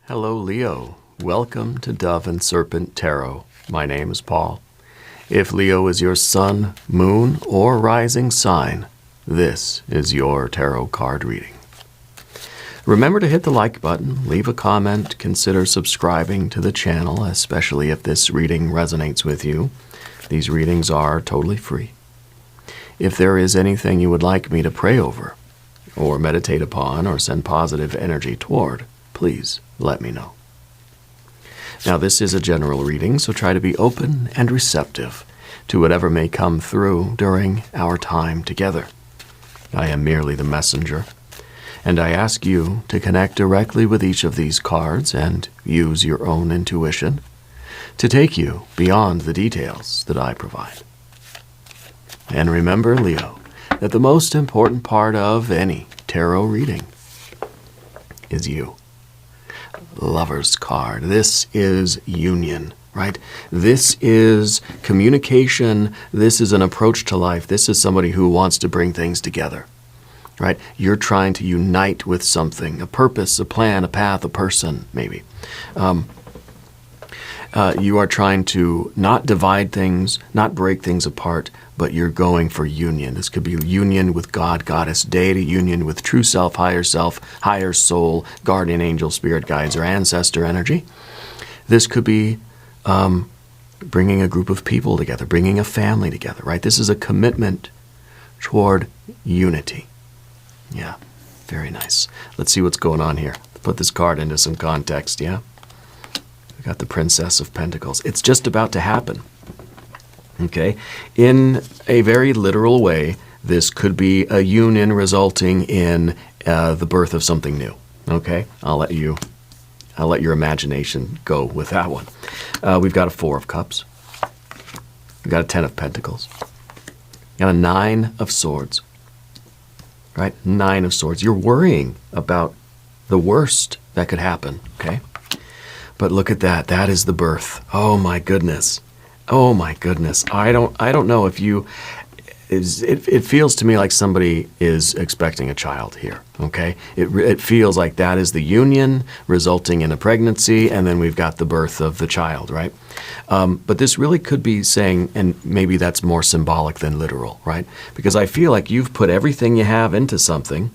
Hello, Leo. Welcome to Dove and Serpent Tarot. My name is Paul. If Leo is your sun, moon, or rising sign, this is your tarot card reading. Remember to hit the like button, leave a comment, consider subscribing to the channel, especially if this reading resonates with you. These readings are totally free. If there is anything you would like me to pray over, or meditate upon, or send positive energy toward, please let me know. Now, this is a general reading, so try to be open and receptive to whatever may come through during our time together. I am merely the messenger, and I ask you to connect directly with each of these cards and use your own intuition to take you beyond the details that I provide. And remember, Leo, that the most important part of any tarot reading is you. Lover's card. This is union, right? This is communication. This is an approach to life. This is somebody who wants to bring things together, right? You're trying to unite with something, a purpose, a plan, a path, a person, maybe. You are trying to not divide things, not break things apart, but you're going for union. This could be union with God, goddess, deity, union with true self, higher soul, guardian angel, spirit guides, or ancestor energy. This could be bringing a group of people together, bringing a family together, right? This is a commitment toward unity. Yeah, very nice. Let's see what's going on here. Put this card into some context, yeah? We got the Princess of Pentacles. It's just about to happen. Okay, in a very literal way, this could be a union resulting in the birth of something new. Okay, I'll let your imagination go with that one. We've got a Four of Cups. We've got a Ten of Pentacles. We've got a Nine of Swords. Right, Nine of Swords. You're worrying about the worst that could happen. Okay, but look at that. That is the birth. Oh my goodness. Oh my goodness. I don't know if you it feels to me like somebody is expecting a child here, okay? It feels like that is the union resulting in a pregnancy, and then we've got the birth of the child, right? But this really could be saying, and maybe that's more symbolic than literal, right? Because I feel like you've put everything you have into something,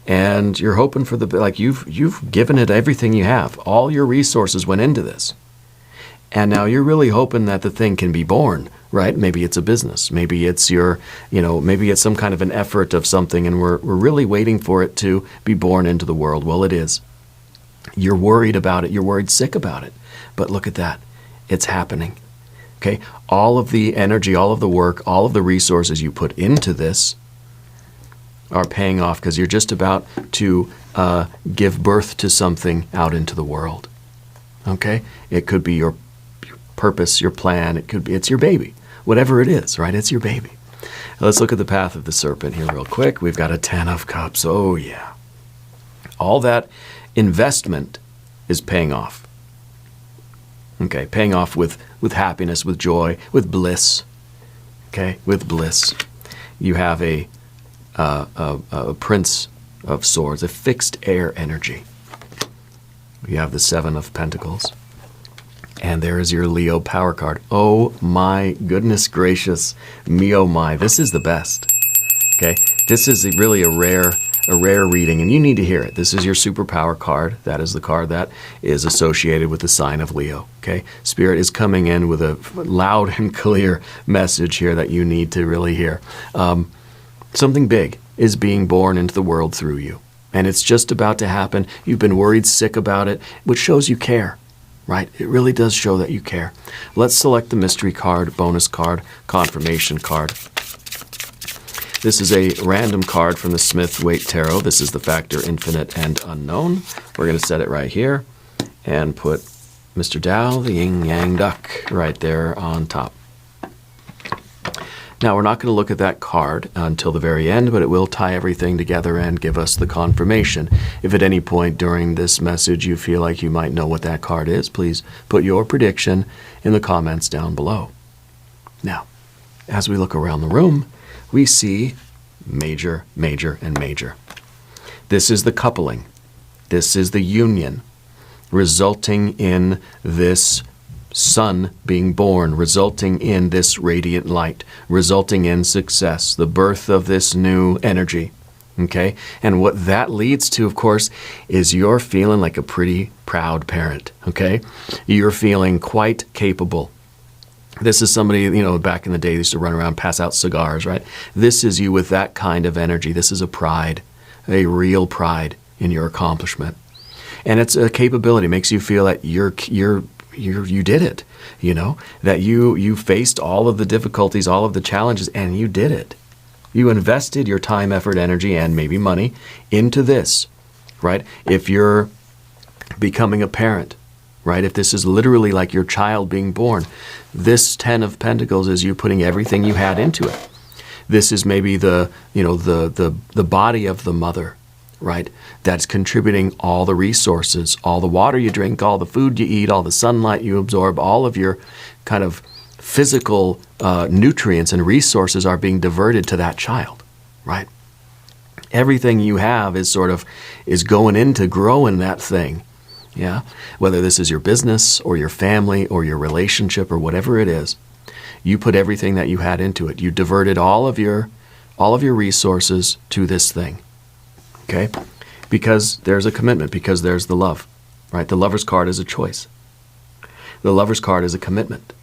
and you're hoping for like you've given it everything you have. All your resources went into this. And now you're really hoping that the thing can be born, right? Maybe it's a business. Maybe it's maybe it's some kind of an effort of something, and we're really waiting for it to be born into the world. Well, it is. You're worried about it. You're worried sick about it. But look at that. It's happening. Okay? All of the energy, all of the work, all of the resources you put into this are paying off because you're just about to give birth to something out into the world. Okay? It could be your purpose, your plan, it's your baby. Whatever it is, right? It's your baby. Let's look at the path of the serpent here real quick. We've got a Ten of Cups. Oh, yeah. All that investment is paying off. Okay, paying off with happiness, with joy, with bliss. Okay, with bliss. You have a Prince of Swords, a fixed air energy. You have the Seven of Pentacles. And there is your Leo power card. Oh my goodness gracious, me oh my, this is the best. Okay, this is really a rare reading, and you need to hear it. This is your superpower card. That is the card that is associated with the sign of Leo. Okay, Spirit is coming in with a loud and clear message here that you need to really hear. Something big is being born into the world through you, and it's just about to happen. You've been worried sick about it, which shows you care. Right? It really does show that you care. Let's select the mystery card, bonus card, confirmation card. This is a random card from the Smith-Waite Tarot. This is the factor infinite and unknown. We're going to set it right here and put Mr. Tao, the yin-yang duck, right there on top. Now, we're not going to look at that card until the very end, but it will tie everything together and give us the confirmation. If at any point during this message you feel like you might know what that card is, please put your prediction in the comments down below. Now, as we look around the room, we see major, major, and major. This is the coupling. This is the union. resulting in this son being born, resulting in this radiant light, resulting in success, the birth of this new energy. Okay? And what that leads to, of course, is you're feeling like a pretty proud parent. Okay? You're feeling quite capable. This is somebody, back in the day, they used to run around, pass out cigars, right? This is you with that kind of energy. This is a pride, a real pride in your accomplishment. And it's a capability. It makes you feel that you did it, that you faced all of the difficulties, all of the challenges, and you did it. You invested your time, effort, energy, and maybe money into this, right? If you're becoming a parent, right? If this is literally like your child being born, this 10 of Pentacles is you putting everything you had into it. This is maybe the body of the mother, right? That's contributing all the resources, all the water you drink, all the food you eat, all the sunlight you absorb, all of your kind of physical nutrients and resources are being diverted to that child, right? Everything you have is going into growing that thing. Yeah, whether this is your business or your family or your relationship or whatever it is, you put everything that you had into it. You diverted all of your resources to this thing. Okay? Because there's a commitment, because there's the love, right? The Lover's card is a choice. The Lover's card is a commitment.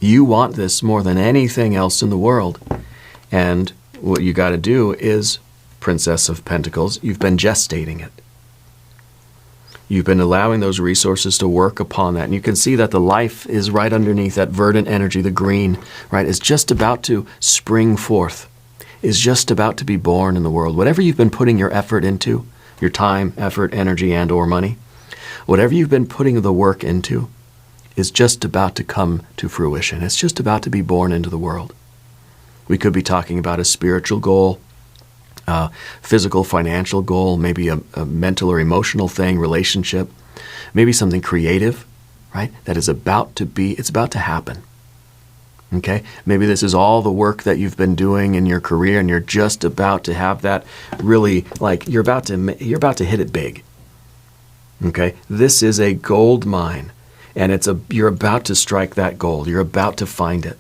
You want this more than anything else in the world. And what you got to do is, Princess of Pentacles, you've been gestating it. You've been allowing those resources to work upon that. And you can see that the life is right underneath that verdant energy, the green, right, is just about to spring forth, is just about to be born in the world. Whatever you've been putting your effort into, your time, effort, energy, and or money, whatever you've been putting the work into is just about to come to fruition. It's just about to be born into the world. We could be talking about a spiritual goal, physical, financial goal, maybe a mental or emotional thing, relationship, maybe something creative, right? That is about to be, it's about to happen. Okay? Maybe this is all the work that you've been doing in your career and you're just about to have that really, like you're about to hit it big. Okay? This is a gold mine and you're about to strike that gold. You're about to find it.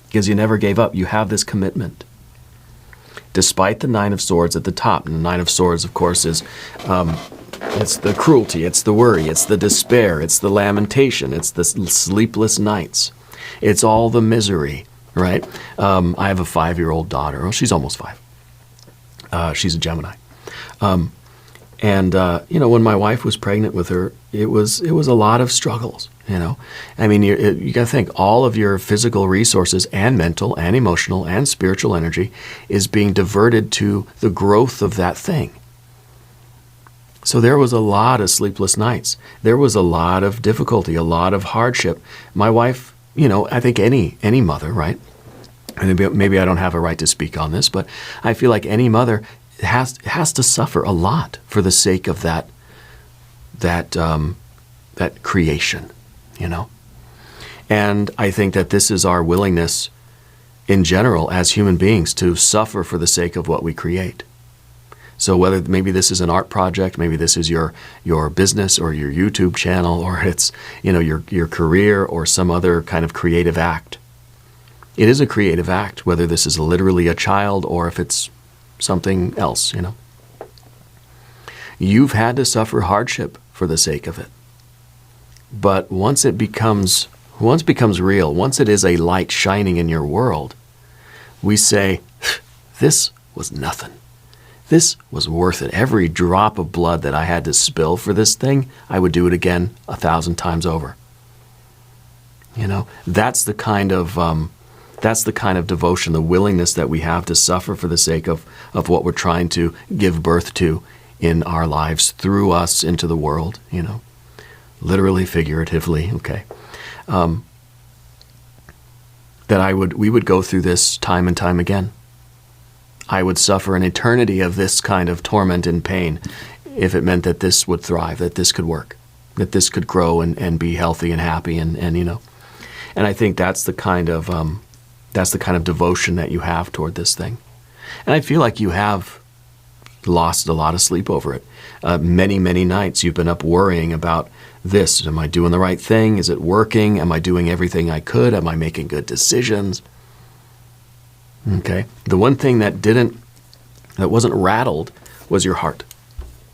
Because you never gave up. You have this commitment. Despite the Nine of Swords at the top. And the Nine of Swords, of course, is it's the cruelty, it's the worry, it's the despair, it's the lamentation, it's the sleepless nights. It's all the misery, right? I have a 5-year-old daughter. Well, she's almost 5. She's a Gemini. When my wife was pregnant with her, it was a lot of struggles, I mean, you got to think all of your physical resources and mental and emotional and spiritual energy is being diverted to the growth of that thing. So there was a lot of sleepless nights. There was a lot of difficulty, a lot of hardship. My wife, I think any mother, right? And maybe I don't have a right to speak on this, but I feel like any mother has to suffer a lot for the sake of that creation, And I think that this is our willingness in general as human beings to suffer for the sake of what we create. So whether maybe this is an art project, maybe this is your business or your YouTube channel, or it's your career or some other kind of creative act. It is a creative act, whether this is literally a child or if it's something else, You've had to suffer hardship for the sake of it. But once it becomes real, once it is a light shining in your world, we say, this was nothing. This was worth it. Every drop of blood that I had to spill for this thing, I would do it again 1,000 times over. That's the kind of devotion, the willingness that we have to suffer for the sake of what we're trying to give birth to in our lives through us into the world, literally, figuratively, okay. We would go through this time and time again. I would suffer an eternity of this kind of torment and pain if it meant that this would thrive, that this could work, that this could grow and be healthy and happy and I think that's the kind of devotion that you have toward this thing. And I feel like you have lost a lot of sleep over it. Many, many nights you've been up worrying about this. Am I doing the right thing? Is it working? Am I doing everything I could? Am I making good decisions? Okay. The one thing that wasn't rattled was your heart,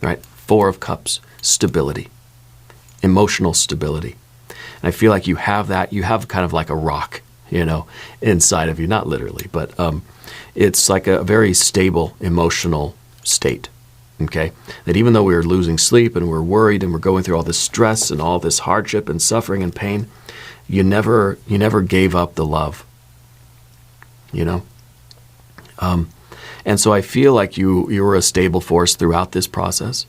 right? 4 of Cups, stability, emotional stability. And I feel like you have that. You have kind of like a rock, inside of you, not literally, but it's like a very stable emotional state. Okay, that even though we were losing sleep and we're worried and we're going through all this stress and all this hardship and suffering and pain, you never gave up the love. And so I feel like you were a stable force throughout this process.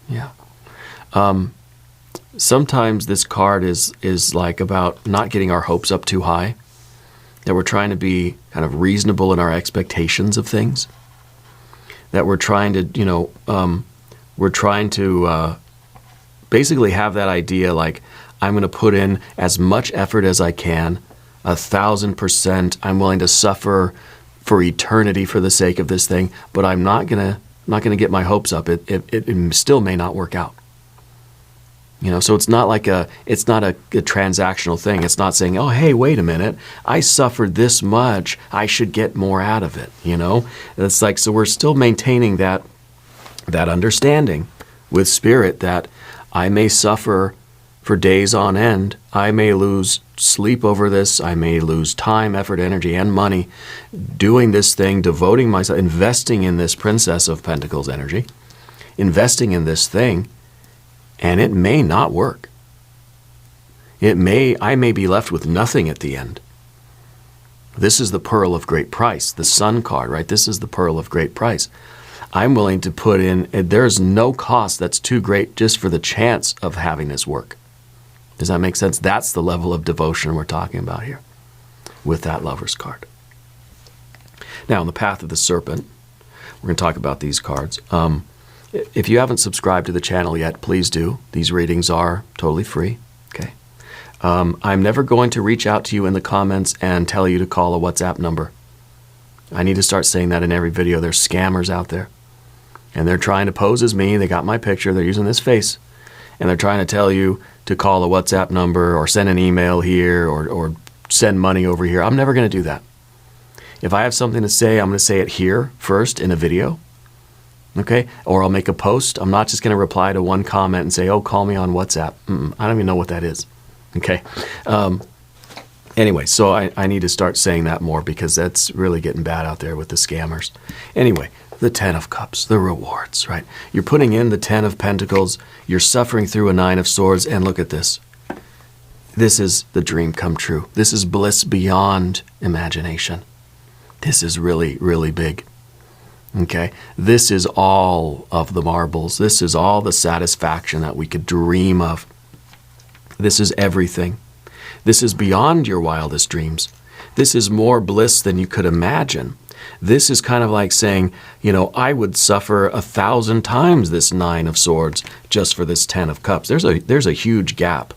Yeah. Sometimes this card is like about not getting our hopes up too high, that we're trying to be kind of reasonable in our expectations of things, that we're trying to, basically have that idea like, I'm going to put in as much effort as I can, 1,000%. I'm willing to suffer for eternity for the sake of this thing, but I'm not gonna get my hopes up. It still may not work out. So it's not a transactional thing. It's not saying, oh, hey, wait a minute, I suffered this much, I should get more out of it. It's like, so we're still maintaining that understanding with spirit that I may suffer for days on end. I may lose sleep over this. I may lose time, effort, energy, and money doing this thing, devoting myself, investing in this Princess of Pentacles energy, investing in this thing, and it may not work. I may be left with nothing at the end. This is the Pearl of Great Price, the Sun card, right? This is the Pearl of Great Price. I'm willing to put in, there's no cost that's too great just for the chance of having this work. Does that make sense? That's the level of devotion we're talking about here with that Lover's card. Now, on the path of the Serpent, we're going to talk about these cards. If you haven't subscribed to the channel yet, please do. These readings are totally free. Okay. I'm never going to reach out to you in the comments and tell you to call a WhatsApp number. I need to start saying that in every video. There's scammers out there, and they're trying to pose as me. They got my picture. They're using this face, and they're trying to tell you to call a WhatsApp number or send an email here or send money over here. I'm never going to do that. If I have something to say, I'm going to say it here first in a video. Okay? Or I'll make a post. I'm not just going to reply to one comment and say, oh, call me on WhatsApp. I don't even know what that is. Okay? Anyway, so I need to start saying that more because that's really getting bad out there with the scammers. Anyway, the 10 of Cups, the rewards, right? You're putting in the 10 of Pentacles. You're suffering through a 9 of Swords. And look at this. This is the dream come true. This is bliss beyond imagination. This is really, really big. Okay? This is all of the marbles. This is all the satisfaction that we could dream of. This is everything. This is beyond your wildest dreams. This is more bliss than you could imagine. This is kind of like saying, I would suffer 1,000 times this 9 of Swords just for this 10 of Cups. There's a huge gap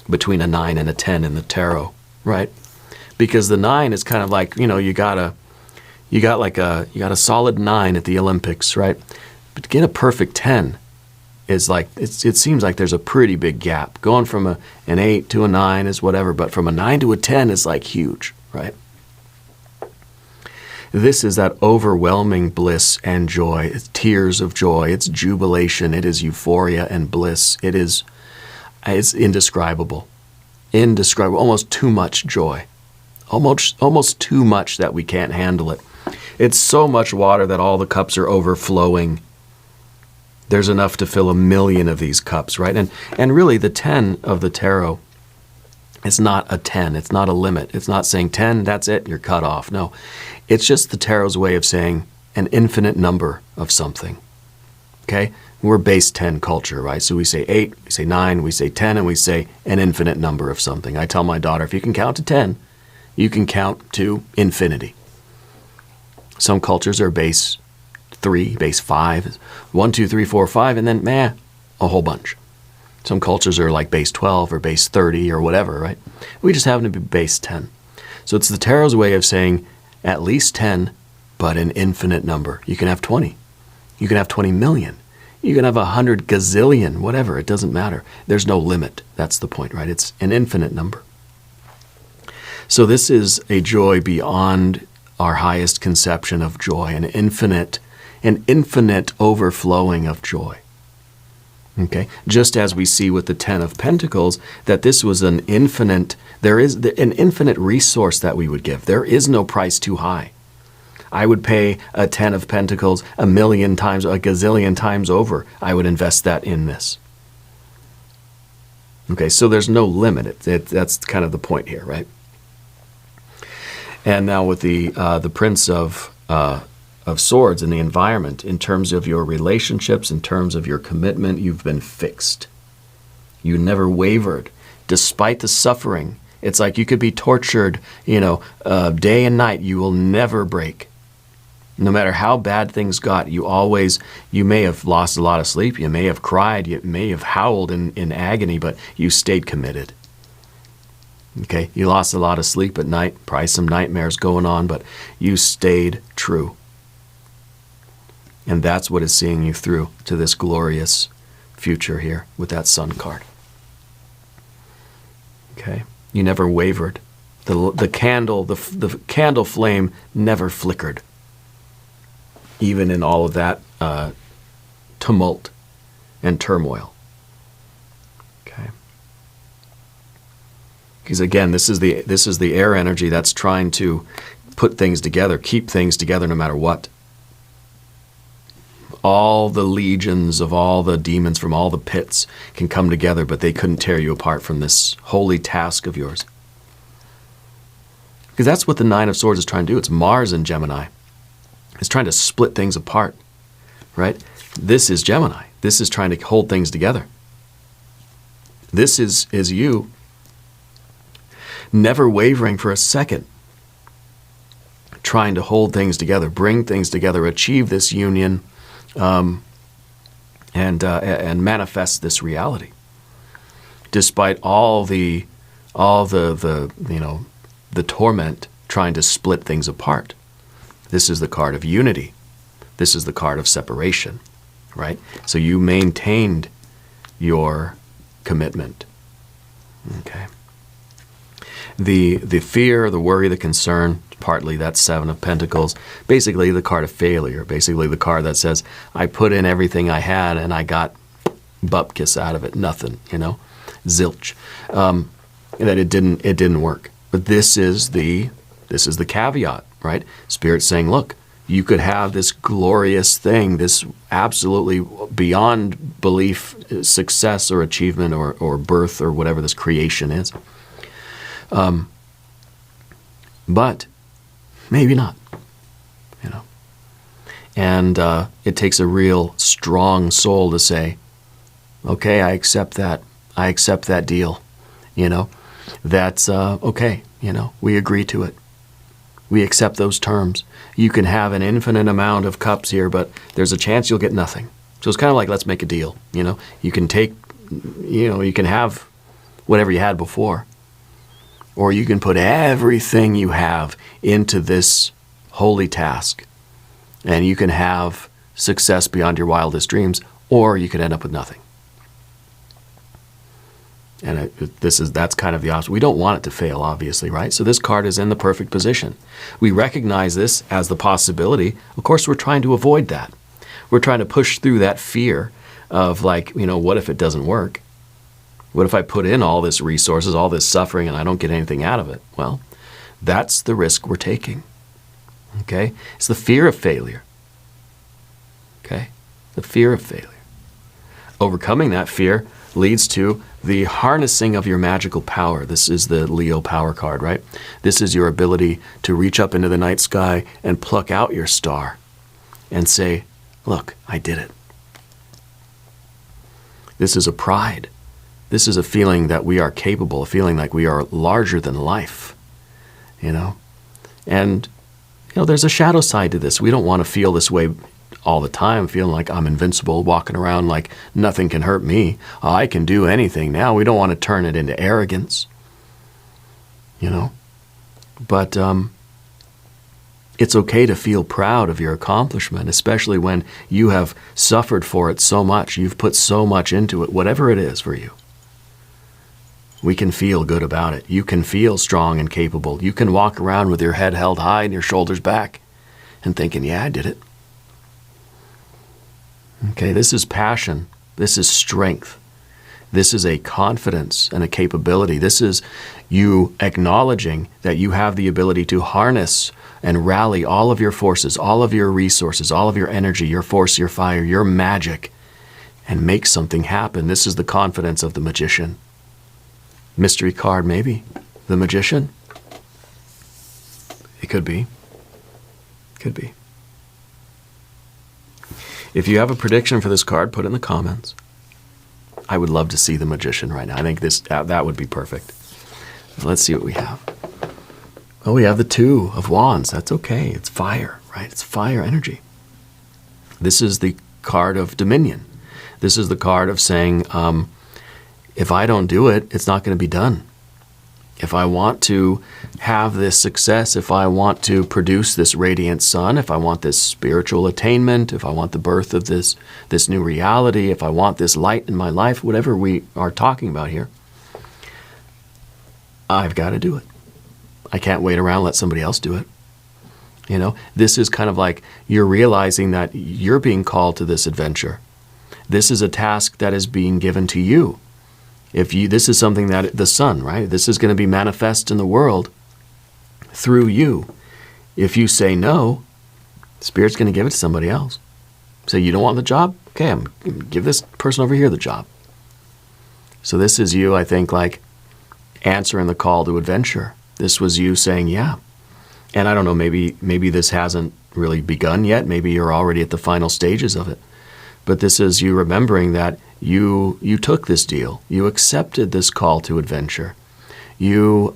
between a 9 and a 10 in the tarot, right? Because the 9 is kind of like, you got a solid 9 at the Olympics, right? But to get a perfect 10 is like, it seems like there's a pretty big gap. Going from an 8 to a 9 is whatever, but from a 9 to a 10 is like huge, right? This is that overwhelming bliss and joy. It's tears of joy. It's jubilation. It is euphoria and bliss. It's indescribable. Indescribable. Almost too much joy. Almost too much that we can't handle it. It's so much water that all the cups are overflowing. There's enough to fill 1,000,000 of these cups, right? And really the 10 of the tarot, it's not a 10. It's not a limit. It's not saying 10, that's it, you're cut off. No, it's just the tarot's way of saying an infinite number of something, okay? We're base 10 culture, right? So we say 8, we say 9, we say 10, and we say an infinite number of something. I tell my daughter, if you can count to 10, you can count to infinity. Some cultures are base 3, base 5, 1, 2, 3, 4, 5, and then, a whole bunch. Some cultures are like base 12 or base 30 or whatever, right? We just happen to be base 10. So it's the tarot's way of saying at least 10, but an infinite number. You can have 20. You can have 20 million. You can have 100 gazillion, whatever. It doesn't matter. There's no limit. That's the point, right? It's an infinite number. So this is a joy beyond our highest conception of joy, an infinite overflowing of joy. Okay? Just as we see with the 10 of Pentacles, that this was an infinite, there is an infinite resource that we would give. There is no price too high. I would pay a 10 of Pentacles a million times, a gazillion times over. I would invest that in this. Okay, so there's no limit. That's kind of the point here, right? And now with the Prince of Swords in the environment, in terms of your relationships, in terms of your commitment, you've been fixed. You never wavered, despite the suffering. It's like you could be tortured, day and night. You will never break. No matter how bad things got, you may have lost a lot of sleep, you may have cried, you may have howled in agony, but you stayed committed. Okay, you lost a lot of sleep at night, probably some nightmares going on, but you stayed true. And that's what is seeing you through to this glorious future here with that Sun card. Okay, you never wavered. The candle flame never flickered. Even in all of that tumult and turmoil. Okay. Because again, this is the air energy that's trying to put things together, keep things together no matter what. All the legions of all the demons from all the pits can come together, but they couldn't tear you apart from this holy task of yours. Because that's what the Nine of Swords is trying to do. It's Mars in Gemini. It's trying to split things apart, right? This is Gemini. This is trying to hold things together. This is you never wavering for a second, trying to hold things together, bring things together, achieve this union, and manifest this reality, despite all the torment trying to split things apart. This is the card of unity. This is the card of separation, right? So you maintained your commitment. Okay. The fear, the worry, the concern, partly that's Seven of Pentacles, basically the card of failure, basically the card that says, I put in everything I had and I got bupkis out of it, nothing, zilch. That it didn't work. But this is the caveat. Right? Spirit's saying, look, you could have this glorious thing, this absolutely beyond belief success or achievement or birth or whatever this creation is. But maybe not, And it takes a real strong soul to say, okay, I accept that. I accept that deal. That's okay. We agree to it. We accept those terms. You can have an infinite amount of cups here, but there's a chance you'll get nothing. So it's kind of like, let's make a deal. You can take, you can have whatever you had before, or you can put everything you have into this holy task, and you can have success beyond your wildest dreams, or you could end up with nothing. And that's kind of the opposite. We don't want it to fail, obviously, right? So this card is in the perfect position. We recognize this as the possibility. Of course, we're trying to avoid that. We're trying to push through that fear of what if it doesn't work? What if I put in all this resources, all this suffering, and I don't get anything out of it? Well, that's the risk we're taking. Okay? It's the fear of failure. Okay? The fear of failure. Overcoming that fear leads to the harnessing of your magical power. This is the Leo power card, right? This is your ability to reach up into the night sky and pluck out your star and say, look, I did it. This is a pride. This is a feeling that we are capable, a feeling like we are larger than life, And, there's a shadow side to this. We don't want to feel this way all the time, feeling like I'm invincible, walking around like nothing can hurt me. Oh, I can do anything now. We don't want to turn it into arrogance, But It's okay to feel proud of your accomplishment, especially when you have suffered for it so much. You've put so much into it, whatever it is for you. We can feel good about it. You can feel strong and capable. You can walk around with your head held high and your shoulders back and thinking, yeah, I did it. Okay, this is passion. This is strength. This is a confidence and a capability. This is you acknowledging that you have the ability to harness and rally all of your forces, all of your resources, all of your energy, your force, your fire, your magic, and make something happen. This is the confidence of the magician. Mystery card, maybe. The magician? It could be. Could be. If you have a prediction for this card, put it in the comments. I would love to see the magician right now. I think that would be perfect. Let's see what we have. Oh, we have the Two of Wands. That's okay. It's fire, right? It's fire energy. This is the card of dominion. This is the card of saying, if I don't do it, it's not going to be done. If I want to have this success, if I want to produce this radiant sun, if I want this spiritual attainment, if I want the birth of this new reality, if I want this light in my life, whatever we are talking about here, I've got to do it. I can't wait around and let somebody else do it. You know, this is kind of like you're realizing that you're being called to this adventure. This is a task that is being given to you. This is something that the sun, right? This is going to be manifest in the world through you. If you say no, Spirit's going to give it to somebody else. Say, you don't want the job? Okay, I'm going to give this person over here the job. So this is you, I think, like answering the call to adventure. This was you saying, yeah. And I don't know, maybe this hasn't really begun yet. Maybe you're already at the final stages of it. But this is you remembering that you took this deal. You accepted this call to adventure. You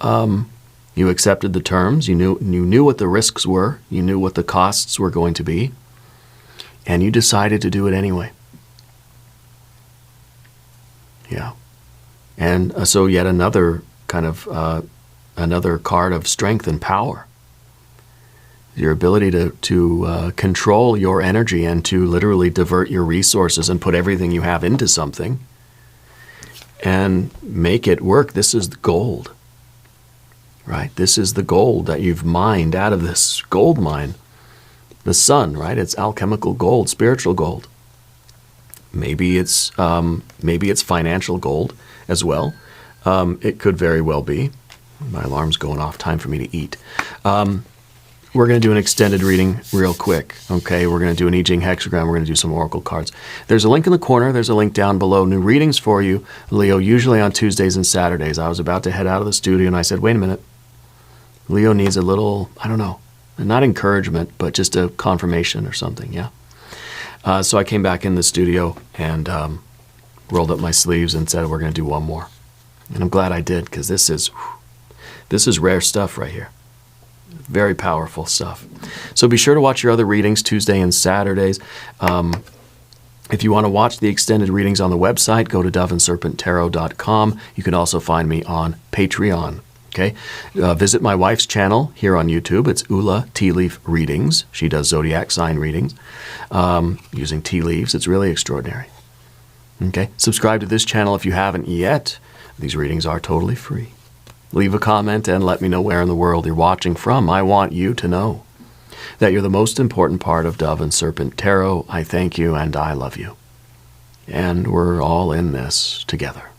accepted the terms. You knew what the risks were. You knew what the costs were going to be. And you decided to do it anyway. Yeah. And so yet another kind of another card of strength and power. Your ability to control your energy and to literally divert your resources and put everything you have into something and make it work. This is the gold, right? This is the gold that you've mined out of this gold mine. The sun, right? It's alchemical gold, spiritual gold. Maybe it's financial gold as well. It could very well be. My alarm's going off. Time for me to eat. We're going to do an extended reading real quick, okay? We're going to do an I Ching hexagram. We're going to do some oracle cards. There's a link in the corner. There's a link down below. New readings for you, Leo, usually on Tuesdays and Saturdays. I was about to head out of the studio, and I said, wait a minute. Leo needs a little, I don't know, not encouragement, but just a confirmation or something, yeah? So I came back in the studio and rolled up my sleeves and said, we're going to do one more. And I'm glad I did, because this is rare stuff right here. Very powerful stuff. So be sure to watch your other readings Tuesday and Saturdays. If you want to watch the extended readings on the website, go to doveandserpenttarot.com. You can also find me on Patreon. Okay, visit my wife's channel here on YouTube. It's Ula Tea Leaf Readings. She does zodiac sign readings using tea leaves. It's really extraordinary. Okay, subscribe to this channel if you haven't yet. These readings are totally free. Leave a comment and let me know where in the world you're watching from. I want you to know that you're the most important part of Dove and Serpent Tarot. I thank you and I love you. And we're all in this together.